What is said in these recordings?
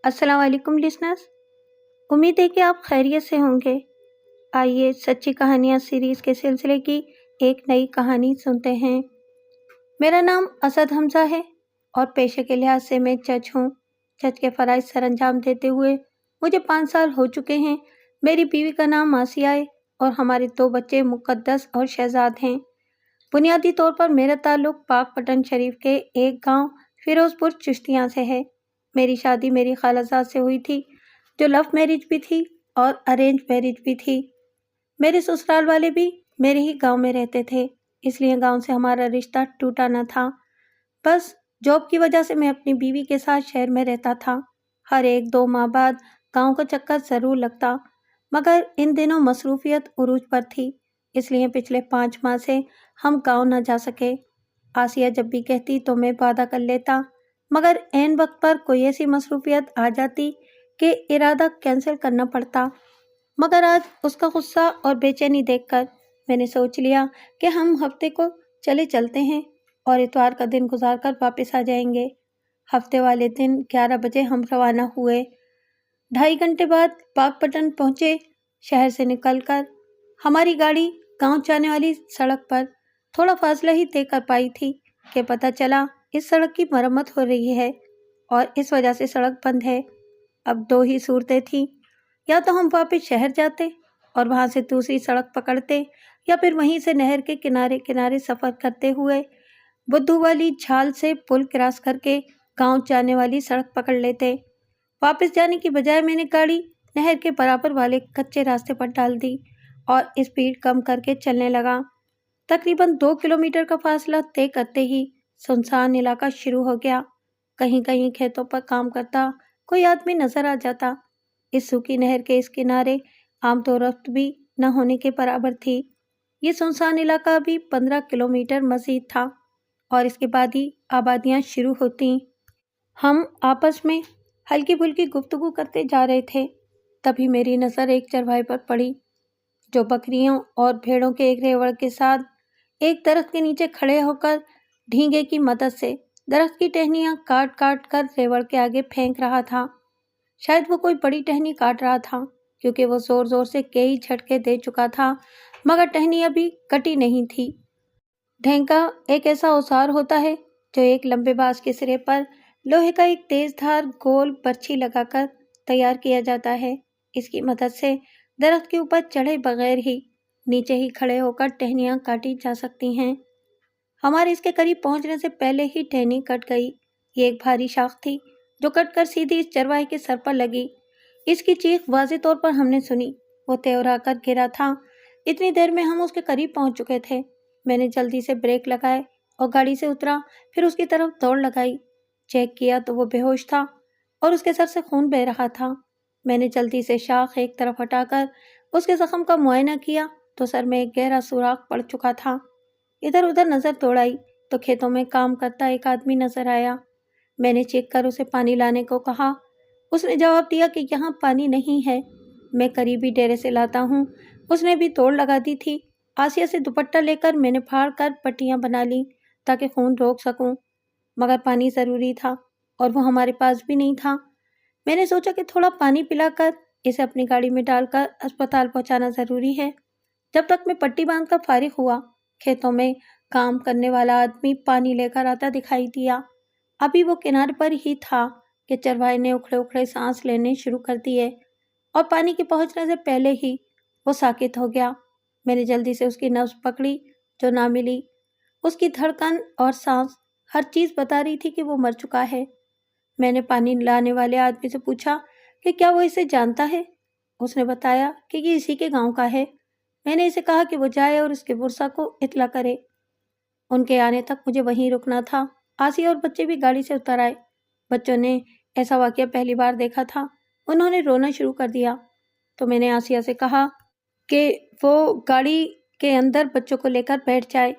السلام علیکم لسنرز، امید ہے کہ آپ خیریت سے ہوں گے۔ آئیے سچی کہانیاں سیریز کے سلسلے کی ایک نئی کہانی سنتے ہیں۔ میرا نام اسد حمزہ ہے اور پیشے کے لحاظ سے میں جج ہوں۔ جج کے فرائض سر انجام دیتے ہوئے مجھے 5 سال ہو چکے ہیں۔ میری بیوی کا نام آسیہ ہے اور ہمارے 2 بچے مقدس اور شہزاد ہیں۔ بنیادی طور پر میرا تعلق پاک پٹن شریف کے ایک گاؤں فیروز پور چشتیاں سے ہے۔ میری شادی میری خالہ زاد سے ہوئی تھی، جو لو میرج بھی تھی اور ارینج میرج بھی تھی۔ میرے سسرال والے بھی میرے ہی گاؤں میں رہتے تھے، اس لیے گاؤں سے ہمارا رشتہ ٹوٹا نہ تھا۔ بس جاب کی وجہ سے میں اپنی بیوی کے ساتھ شہر میں رہتا تھا۔ ہر 1-2 ماہ بعد گاؤں کا چکر ضرور لگتا، مگر ان دنوں مصروفیت عروج پر تھی، اس لیے پچھلے 5 ماہ سے ہم گاؤں نہ جا سکے۔ آسیہ جب بھی کہتی تو میں وعدہ کر لیتا، مگر عین وقت پر کوئی ایسی مصروفیت آ جاتی کہ ارادہ کینسل کرنا پڑتا۔ مگر آج اس کا غصہ اور بے چینی دیکھ کر میں نے سوچ لیا کہ ہم ہفتے کو چلتے ہیں اور اتوار کا دن گزار کر واپس آ جائیں گے۔ ہفتے والے دن 11 بجے ہم روانہ ہوئے۔ 2.5 گھنٹے بعد پاک پٹن پہنچے۔ شہر سے نکل کر ہماری گاڑی گاؤں جانے والی سڑک پر تھوڑا فاصلہ ہی طے کر پائی تھی کہ پتہ چلا اس سڑک کی مرمت ہو رہی ہے اور اس وجہ سے سڑک بند ہے۔ اب 2 ہی صورتیں تھیں، یا تو ہم واپس شہر جاتے اور وہاں سے دوسری سڑک پکڑتے، یا پھر وہیں سے نہر کے کنارے سفر کرتے ہوئے بدھو والی جھال سے پل کراس کر کے گاؤں جانے والی سڑک پکڑ لیتے۔ واپس جانے کی بجائے میں نے گاڑی نہر کے برابر والے کچے راستے پر ڈال دی اور اسپیڈ کم کر کے چلنے لگا۔ تقریباً 2 کلومیٹر کا فاصلہ طے کرتے ہی سنسان علاقہ شروع ہو گیا۔ کہیں کہیں کھیتوں پر کام کرتا کوئی آدمی نظر آ جاتا۔ اس سوکھی نہر کے اس کنارے آمد و رفت بھی نہ ہونے کے برابر تھی۔ یہ سنسان علاقہ بھی 15 کلومیٹر مزید تھا اور اس کے بعد ہی آبادیاں شروع ہوتیں۔ ہم آپس میں ہلکی پھلکی گفتگو کرتے جا رہے تھے، تبھی میری نظر ایک چرواہے پر پڑی، جو بکریوں اور بھیڑوں کے ایک ریوڑ کے ساتھ ایک درخت کے نیچے کھڑے ہو کر ڈھینگے کی مدد سے درخت کی ٹہنیاں کاٹ کاٹ کر ریوڑ کے آگے پھینک رہا تھا۔ شاید وہ کوئی بڑی ٹہنی کاٹ رہا تھا، کیونکہ وہ زور زور سے کئی جھٹکے دے چکا تھا، مگر ٹہنی ابھی کٹی نہیں تھی۔ ڈھینکا ایک ایسا اوزار ہوتا ہے جو ایک لمبے بانس کے سرے پر لوہے کا ایک تیز دھار گول برچھی لگا کر تیار کیا جاتا ہے۔ اس کی مدد سے درخت کے اوپر چڑھے بغیر ہی نیچے ہی کھڑے ہو کر ٹہنیاں کاٹی جا سکتی ہیں۔ ہمارے اس کے قریب پہنچنے سے پہلے ہی ٹہنی کٹ گئی۔ یہ ایک بھاری شاخ تھی جو کٹ کر سیدھی اس چرواہے کے سر پر لگی۔ اس کی چیخ واضح طور پر ہم نے سنی۔ وہ تیورا کر گرا تھا۔ اتنی دیر میں ہم اس کے قریب پہنچ چکے تھے۔ میں نے جلدی سے بریک لگائے اور گاڑی سے اترا، پھر اس کی طرف دوڑ لگائی۔ چیک کیا تو وہ بے ہوش تھا اور اس کے سر سے خون بہہ رہا تھا۔ میں نے جلدی سے شاخ ایک طرف ہٹا کر اس کے زخم کا معائنہ کیا تو سر میں ایک گہرا سوراخ پڑ چکا تھا۔ ادھر ادھر نظر دوڑائی تو کھیتوں میں کام کرتا ایک آدمی نظر آیا۔ میں نے چیخ کر اسے پانی لانے کو کہا۔ اس نے جواب دیا کہ یہاں پانی نہیں ہے، میں قریبی ڈیرے سے لاتا ہوں۔ اس نے بھی توڑ لگا دی تھی۔ آسیہ سے دوپٹہ لے کر میں نے پھاڑ کر پٹیاں بنا لیں تاکہ خون روک سکوں، مگر پانی ضروری تھا اور وہ ہمارے پاس بھی نہیں تھا۔ میں نے سوچا کہ تھوڑا پانی پلا کر اسے اپنی گاڑی میں ڈال کر اسپتال پہنچانا ضروری ہے۔ جب تک میں پٹی باندھ کر فارغ ہوا، کھیتوں میں کام کرنے والا آدمی پانی لے کر آتا دکھائی دیا۔ ابھی وہ کنارے پر ہی تھا کہ چرواہے نے اکھڑے اکھڑے سانس لینے شروع کر دیے اور پانی کے پہنچنے سے پہلے ہی وہ ساکت ہو گیا۔ میں نے جلدی سے اس کی نبض پکڑی جو نہ ملی۔ اس کی دھڑکن اور سانس ہر چیز بتا رہی تھی کہ وہ مر چکا ہے۔ میں نے پانی لانے والے آدمی سے پوچھا کہ کیا وہ اسے جانتا ہے؟ اس نے بتایا کہ یہ اسی کے گاؤں کا ہے۔ میں نے اسے کہا کہ وہ جائے اور اس کے ورثاء کو اطلاع کرے۔ ان کے آنے تک مجھے وہیں رکنا تھا۔ آسیہ اور بچے بھی گاڑی سے اتر آئے۔ بچوں نے ایسا واقعہ پہلی بار دیکھا تھا۔ انہوں نے رونا شروع کر دیا تو میں نے آسیہ سے کہا کہ وہ گاڑی کے اندر بچوں کو لے کر بیٹھ جائے۔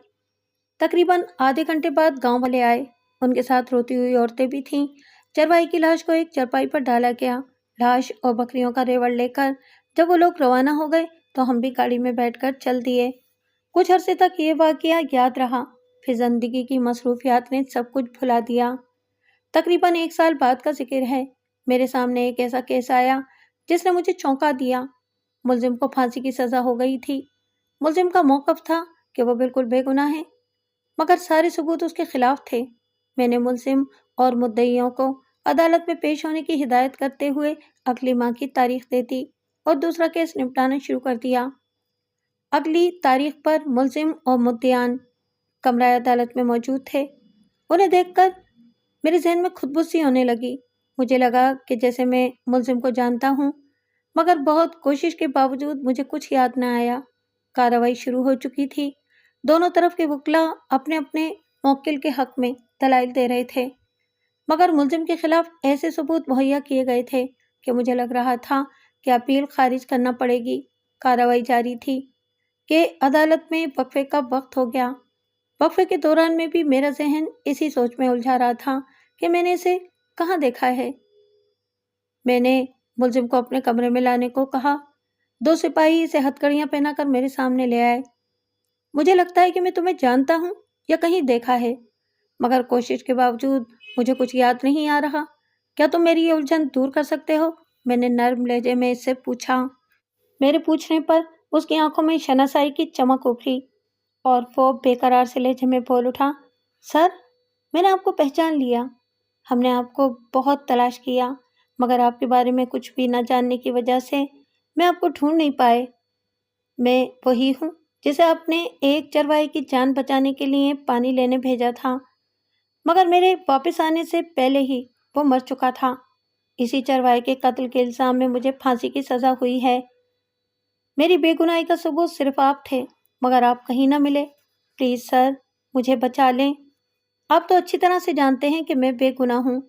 تقریباً آدھے گھنٹے بعد گاؤں والے آئے۔ ان کے ساتھ روتی ہوئی عورتیں بھی تھیں۔ چرواہے کی لاش کو ایک چرپائی پر ڈالا گیا۔ لاش اور بکریوں کا ریوڑ لے کر جب وہ لوگ روانہ ہو گئے تو ہم بھی گاڑی میں بیٹھ کر چل دیے۔ کچھ عرصے تک یہ واقعہ یاد رہا، پھر زندگی کی مصروفیات نے سب کچھ بھلا دیا۔ تقریباً 1 سال بعد کا ذکر ہے۔ میرے سامنے ایک ایسا کیس آیا جس نے مجھے چونکا دیا۔ ملزم کو پھانسی کی سزا ہو گئی تھی۔ ملزم کا موقف تھا کہ وہ بالکل بے گناہ ہے، مگر سارے ثبوت اس کے خلاف تھے۔ میں نے ملزم اور مدعیوں کو عدالت میں پیش ہونے کی ہدایت کرتے ہوئے اگلی ماہ کی تاریخ دے دی اور دوسرا کیس نپٹانا شروع کر دیا۔ اگلی تاریخ پر ملزم اور مدعیان کمرہ عدالت میں موجود تھے۔ انہیں دیکھ کر میرے ذہن میں خود سی ہونے لگی۔ مجھے لگا کہ جیسے میں ملزم کو جانتا ہوں، مگر بہت کوشش کے باوجود مجھے کچھ یاد نہ آیا۔ کارروائی شروع ہو چکی تھی۔ دونوں طرف کے وکلاء اپنے اپنے موکل کے حق میں دلائل دے رہے تھے، مگر ملزم کے خلاف ایسے ثبوت مہیا کیے گئے تھے کہ مجھے لگ رہا تھا کہ اپیل خارج کرنا پڑے گی۔ کارروائی جاری تھی کہ عدالت میں وقفے کا وقت ہو گیا۔ وقفے کے دوران میں بھی میرا ذہن اسی سوچ میں الجھا رہا تھا کہ میں نے اسے کہاں دیکھا ہے۔ میں نے ملزم کو اپنے کمرے میں لانے کو کہا۔ 2 سپاہی اسے ہتھکڑیاں پہنا کر میرے سامنے لے آئے۔ مجھے لگتا ہے کہ میں تمہیں جانتا ہوں یا کہیں دیکھا ہے، مگر کوشش کے باوجود مجھے کچھ یاد نہیں آ رہا۔ کیا تم میری یہ الجھن دور کر سکتے ہو؟ میں نے نرم لہجے میں اس سے پوچھا۔ میرے پوچھنے پر اس کی آنکھوں میں شناسائی کی چمک ابھری اور وہ بے قرار سے لہجے میں بول اٹھا، سر، میں نے آپ کو پہچان لیا۔ ہم نے آپ کو بہت تلاش کیا، مگر آپ کے بارے میں کچھ بھی نہ جاننے کی وجہ سے میں آپ کو ڈھونڈ نہیں پائے۔ میں وہی ہوں جسے آپ نے ایک چرواہے کی جان بچانے کے لیے پانی لینے بھیجا تھا، مگر میرے واپس آنے سے پہلے ہی وہ مر چکا تھا۔ اسی چرواہے کے قتل کے الزام میں مجھے پھانسی کی سزا ہوئی ہے۔ میری بے گناہی کا ثبوت صرف آپ تھے، مگر آپ کہیں نہ ملے۔ پلیز سر، مجھے بچا لیں۔ آپ تو اچھی طرح سے جانتے ہیں کہ میں بے گناہ ہوں۔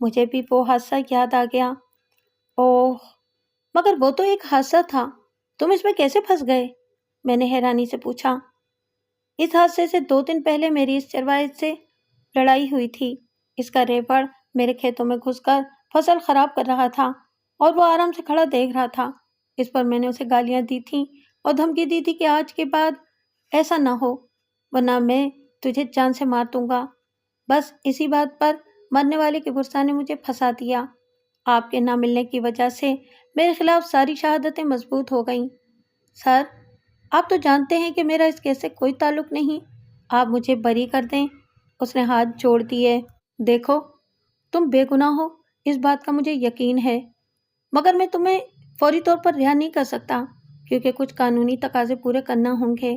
مجھے بھی وہ حادثہ یاد آ گیا۔ اوہ، مگر وہ تو ایک حادثہ تھا، تم اس میں کیسے پھنس گئے؟ میں نے حیرانی سے پوچھا۔ اس حادثے سے 2 دن پہلے میری اس چرواہے سے لڑائی ہوئی تھی۔ اس کا ریوڑ میرے کھیتوں میں گھس کر فصل خراب کر رہا تھا اور وہ آرام سے کھڑا دیکھ رہا تھا۔ اس پر میں نے اسے گالیاں دی تھیں اور دھمکی دی تھی کہ آج کے بعد ایسا نہ ہو، ورنہ میں تجھے جان سے مار دوں گا۔ بس اسی بات پر مرنے والے کے گرسا نے مجھے پھنسا دیا۔ آپ کے نہ ملنے کی وجہ سے میرے خلاف ساری شہادتیں مضبوط ہو گئیں۔ سر، آپ تو جانتے ہیں کہ میرا اس کیس سے کوئی تعلق نہیں۔ آپ مجھے بری کر دیں۔ اس نے ہاتھ جوڑ دیے۔ دیکھو، تم بے گناہ ہو، اس بات کا مجھے یقین ہے، مگر میں تمہیں فوری طور پر رہا نہیں کر سکتا، کیونکہ کچھ قانونی تقاضے پورے کرنا ہوں گے۔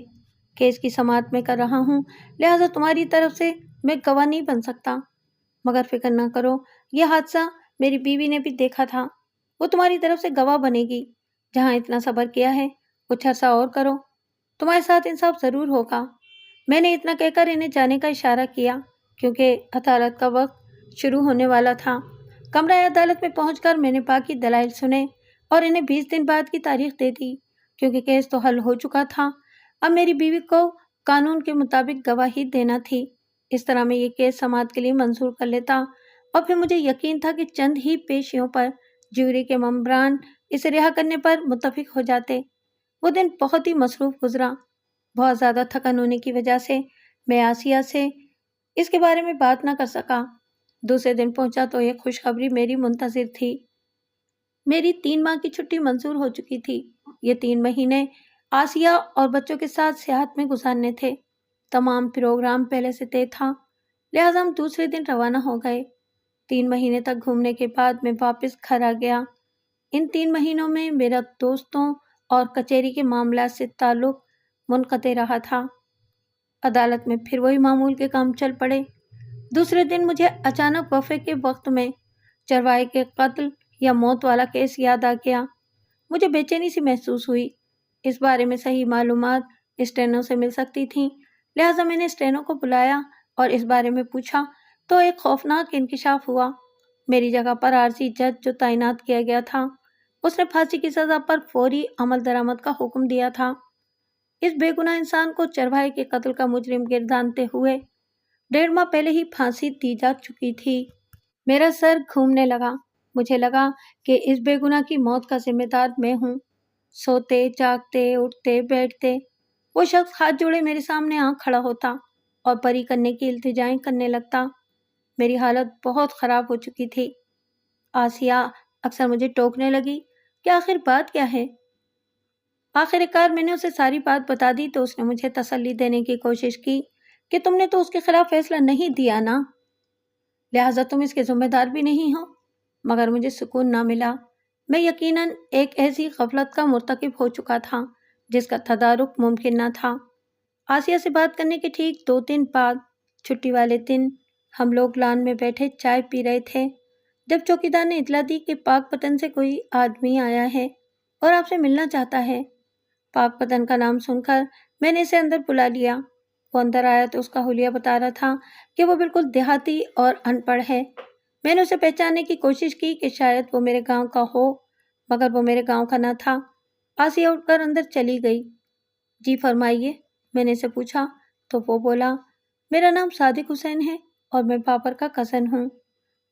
کیس کی سماعت میں کر رہا ہوں، لہٰذا تمہاری طرف سے میں گواہ نہیں بن سکتا، مگر فکر نہ کرو، یہ حادثہ میری بیوی نے بھی دیکھا تھا، وہ تمہاری طرف سے گواہ بنے گی۔ جہاں اتنا صبر کیا ہے، کچھ عرصہ اور کرو، تمہارے ساتھ انصاف ضرور ہوگا۔ میں نے اتنا کہہ کر انہیں جانے کا اشارہ کیا، کیونکہ عدالت کا وقت شروع ہونے والا تھا۔ کمرہ عدالت میں پہنچ کر میں نے باقی دلائل سنے اور انہیں 20 دن بعد کی تاریخ دے دی، کیونکہ کیس تو حل ہو چکا تھا۔ اب میری بیوی کو قانون کے مطابق گواہی دینا تھی۔ اس طرح میں یہ کیس سماعت کے لیے منظور کر لیتا اور پھر مجھے یقین تھا کہ چند ہی پیشیوں پر جیوری کے ممبران اسے رہا کرنے پر متفق ہو جاتے۔ وہ دن بہت ہی مصروف گزرا۔ بہت زیادہ تھکن ہونے کی وجہ سے میں آسیہ سے اس کے بارے میں بات نہ کر سکا۔ دوسرے دن پہنچا تو ایک خوشخبری میری منتظر تھی۔ میری 3 ماہ کی چھٹی منظور ہو چکی تھی۔ یہ 3 مہینے آسیہ اور بچوں کے ساتھ سیاحت میں گزارنے تھے۔ تمام پروگرام پہلے سے طے تھا، لہٰذا ہم دوسرے دن روانہ ہو گئے۔ 3 مہینے تک گھومنے کے بعد میں واپس گھر آ گیا۔ ان 3 مہینوں میں میرا دوستوں اور کچہری کے معاملات سے تعلق منقطع رہا تھا۔ عدالت میں پھر وہی معمول کے کام چل پڑے۔ دوسرے دن مجھے اچانک وقفے کے وقت میں چرواہے کے قتل یا موت والا کیس یاد آ گیا۔ مجھے بے چینی سی محسوس ہوئی۔ اس بارے میں صحیح معلومات اسٹینو سے مل سکتی تھیں، لہٰذا میں نے اسٹینو کو بلایا اور اس بارے میں پوچھا تو ایک خوفناک انکشاف ہوا۔ میری جگہ پر عارضی جج جو تعینات کیا گیا تھا، اس نے پھانسی کی سزا پر فوری عمل درآمد کا حکم دیا تھا۔ اس بے گناہ انسان کو چرواہے کے قتل کا مجرم گردانتے ہوئے 1.5 ماہ پہلے ہی پھانسی دی جا چکی تھی۔ میرا سر گھومنے لگا۔ مجھے لگا کہ اس بے گناہ کی موت کا ذمہ دار میں ہوں۔ سوتے، جاگتے، اٹھتے، بیٹھتے، وہ شخص ہاتھ جوڑے میرے سامنے آ کھڑا ہوتا اور بری کرنے کی التجائیں کرنے لگتا۔ میری حالت بہت خراب ہو چکی تھی۔ آسیہ اکثر مجھے ٹوکنے لگی کہ آخر بات کیا ہے۔ آخر کار میں نے اسے ساری بات بتا دی تو اس نے مجھے تسلی دینے کی کوشش کی کہ تم نے تو اس کے خلاف فیصلہ نہیں دیا نا، لہٰذا تم اس کے ذمہ دار بھی نہیں ہو۔ مگر مجھے سکون نہ ملا۔ میں یقیناً ایک ایسی غفلت کا مرتکب ہو چکا تھا جس کا تدارک ممکن نہ تھا۔ آسیہ سے بات کرنے کے ٹھیک 2 دن بعد چھٹی والے دن ہم لوگ لان میں بیٹھے چائے پی رہے تھے جب چوکیدار نے اطلاع دی کہ پاک پتن سے کوئی آدمی آیا ہے اور آپ سے ملنا چاہتا ہے۔ پاک پتن کا نام سن کر میں نے اسے اندر بلا لیا۔ وہ اندر آیا تو اس کا حلیہ بتا رہا تھا کہ وہ بالکل دیہاتی اور ان پڑھ ہے۔ میں نے اسے پہچاننے کی کوشش کی کہ شاید وہ میرے گاؤں کا ہو، مگر وہ میرے گاؤں کا نہ تھا۔ آسیہ اٹھ کر اندر چلی گئی۔ جی فرمائیے، میں نے اسے پوچھا تو وہ بولا، میرا نام صادق حسین ہے اور میں بابر کا کزن ہوں۔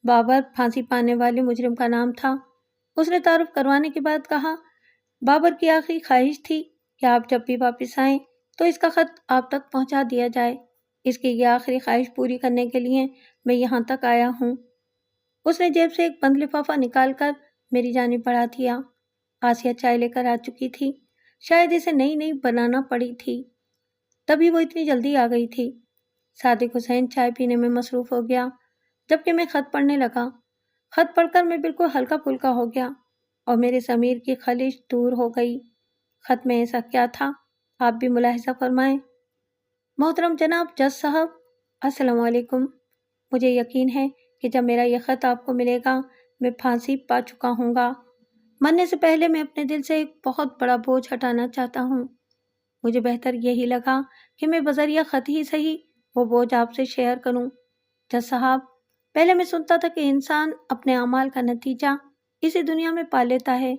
بابر پھانسی پانے والے مجرم کا نام تھا۔ اس نے تعارف کروانے کے بعد کہا، بابر کی آخری خواہش تھی کہ آپ جب بھی واپس آئیں تو اس کا خط آپ تک پہنچا دیا جائے۔ اس کی یہ آخری خواہش پوری کرنے کے لیے میں یہاں تک آیا ہوں۔ اس نے جیب سے ایک بند لفافہ نکال کر میری جانب بڑھا دیا۔ آسیہ چائے لے کر آ چکی تھی، شاید اسے نئی بنانا پڑی تھی، تبھی وہ اتنی جلدی آ گئی تھی۔ صادق حسین چائے پینے میں مصروف ہو گیا جبکہ میں خط پڑھنے لگا۔ خط پڑھ کر میں بالکل ہلکا پھلکا ہو گیا اور میرے ضمیر کی خلش دور ہو گئی۔ خط میں ایسا کیا تھا، آپ بھی ملاحظہ فرمائیں۔ محترم جناب جج صاحب، السلام علیکم۔ مجھے یقین ہے کہ جب میرا یہ خط آپ کو ملے گا میں پھانسی پا چکا ہوں گا۔ مرنے سے پہلے میں اپنے دل سے ایک بہت بڑا بوجھ ہٹانا چاہتا ہوں۔ مجھے بہتر یہی لگا کہ میں بذریعہ خط ہی صحیح وہ بوجھ آپ سے شیئر کروں۔ جج صاحب، پہلے میں سنتا تھا کہ انسان اپنے اعمال کا نتیجہ اسی دنیا میں پا لیتا ہے،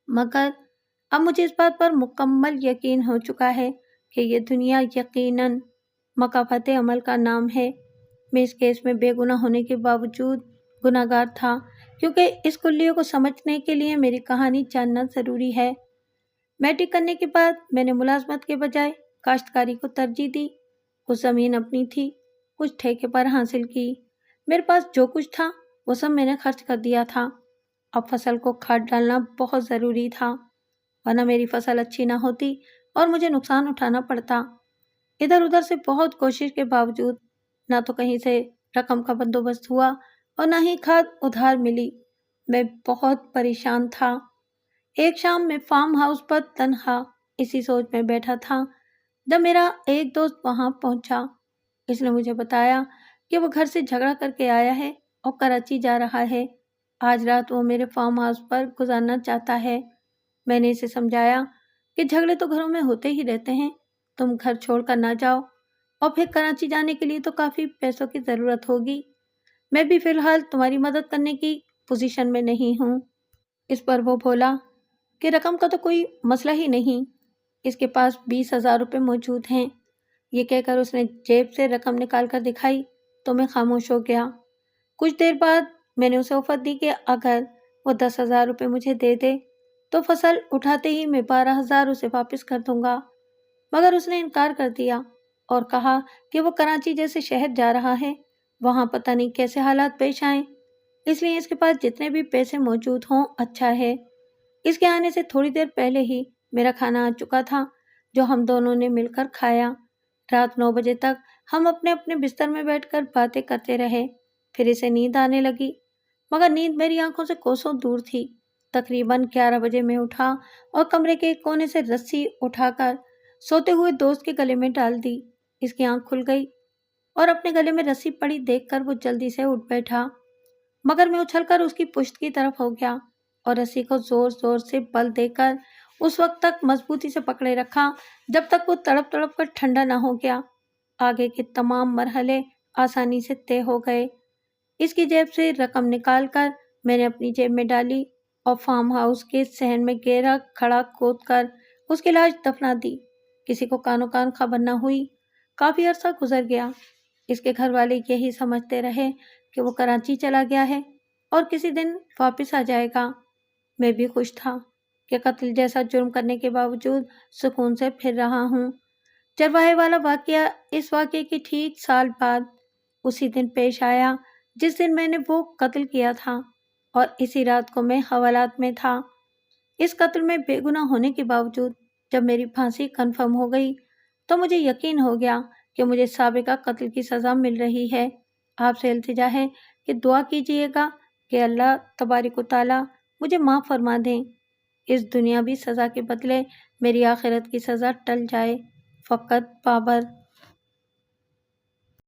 مگر اب مجھے اس بات پر مکمل یقین ہو چکا ہے کہ یہ دنیا یقیناً مکافات عمل کا نام ہے۔ میں اس کیس میں بے گناہ ہونے کے باوجود گناہ گار تھا، کیونکہ اس کلیوں کو سمجھنے کے لیے میری کہانی جاننا ضروری ہے۔ میٹرک کرنے کے بعد میں نے ملازمت کے بجائے کاشتکاری کو ترجیح دی۔ کچھ زمین اپنی تھی، کچھ ٹھیکے پر حاصل کی۔ میرے پاس جو کچھ تھا وہ سب میں نے خرچ کر دیا تھا۔ اب فصل کو کھاد ڈالنا بہت ضروری تھا، ورنہ میری فصل اچھی نہ ہوتی اور مجھے نقصان اٹھانا پڑتا۔ ادھر ادھر سے بہت کوشش کے باوجود نہ تو کہیں سے رقم کا بندوبست ہوا اور نہ ہی کھاد ادھار ملی۔ میں بہت پریشان تھا۔ ایک شام میں فارم ہاؤس پر تنہا اسی سوچ میں بیٹھا تھا جب میرا ایک دوست وہاں پہنچا۔ اس نے مجھے بتایا کہ وہ گھر سے جھگڑا کر کے آیا ہے اور کراچی جا رہا ہے۔ آج رات وہ میرے فارم ہاؤس پر گزارنا چاہتا ہے۔ میں نے اسے سمجھایا کہ جھگڑے تو گھروں میں ہوتے ہی رہتے ہیں، تم گھر چھوڑ کر نہ جاؤ، اور پھر کراچی جانے کے لیے تو کافی پیسوں کی ضرورت ہوگی۔ میں بھی فی الحال تمہاری مدد کرنے کی پوزیشن میں نہیں ہوں۔ اس پر وہ بولا کہ رقم کا تو کوئی مسئلہ ہی نہیں، اس کے پاس 20,000 روپے موجود ہیں۔ یہ کہہ کر اس نے جیب سے رقم نکال کر دکھائی تو میں خاموش ہو گیا۔ کچھ دیر بعد میں نے اسے آفر دی کہ اگر وہ 10,000 روپے مجھے دے دے تو فصل اٹھاتے ہی میں 12,000 اسے واپس کر دوں گا، مگر اس نے انکار کر دیا اور کہا کہ وہ کراچی جیسے شہر جا رہا ہے، وہاں پتہ نہیں کیسے حالات پیش آئیں، اس لیے اس کے پاس جتنے بھی پیسے موجود ہوں اچھا ہے۔ اس کے آنے سے تھوڑی دیر پہلے ہی میرا کھانا آ چکا تھا جو ہم دونوں نے مل کر کھایا۔ رات 9 بجے تک ہم اپنے اپنے بستر میں بیٹھ کر باتیں کرتے رہے۔ پھر اسے نیند آنے لگی، مگر نیند میری آنکھوں سے کوسوں دور تھی۔ تقریباً 11 بجے میں اٹھا اور کمرے کے ایک کونے سے رسی اٹھا کر سوتے ہوئے دوست کے گلے میں ڈال دی۔ اس کی آنکھ کھل گئی اور اپنے گلے میں رسی پڑی دیکھ کر وہ جلدی سے اٹھ بیٹھا، مگر میں اچھل کر اس کی پشت کی طرف ہو گیا اور رسی کو زور زور سے بل دے کر اس وقت تک مضبوطی سے پکڑے رکھا جب تک وہ تڑپ تڑپ کر ٹھنڈا نہ ہو گیا۔ آگے کے تمام مرحلے آسانی سے طے ہو گئے۔ اس کی جیب سے رقم نکال کر میں نے اپنی جیب میں ڈالی اور فارم ہاؤس کے صحن میں گہرا کھڑا کھود کر اس کی لاش دفنا دی۔ کسی کو کانوں کان خبر نہ ہوئی۔ کافی عرصہ گزر گیا۔ اس کے گھر والے یہی سمجھتے رہے کہ وہ کراچی چلا گیا ہے اور کسی دن واپس آ جائے گا۔ میں بھی خوش تھا کہ قتل جیسا جرم کرنے کے باوجود سکون سے پھر رہا ہوں۔ چرواہے والا واقعہ اس واقعے کے ٹھیک سال بعد اسی دن پیش آیا جس دن میں نے وہ قتل کیا تھا۔ اور اسی رات کو میں حوالات میں تھا۔ اس قتل میں بے گناہ ہونے کے باوجود جب میری پھانسی کنفرم ہو گئی تو مجھے یقین ہو گیا کہ مجھے سابقہ قتل کی سزا مل رہی ہے۔ آپ سے التجا ہے کہ دعا کیجیے گا کہ اللہ تبارک و تعالیٰ مجھے معاف فرما دیں، اس دنیاوی سزا کے بدلے میری آخرت کی سزا ٹل جائے۔ فقط بابر۔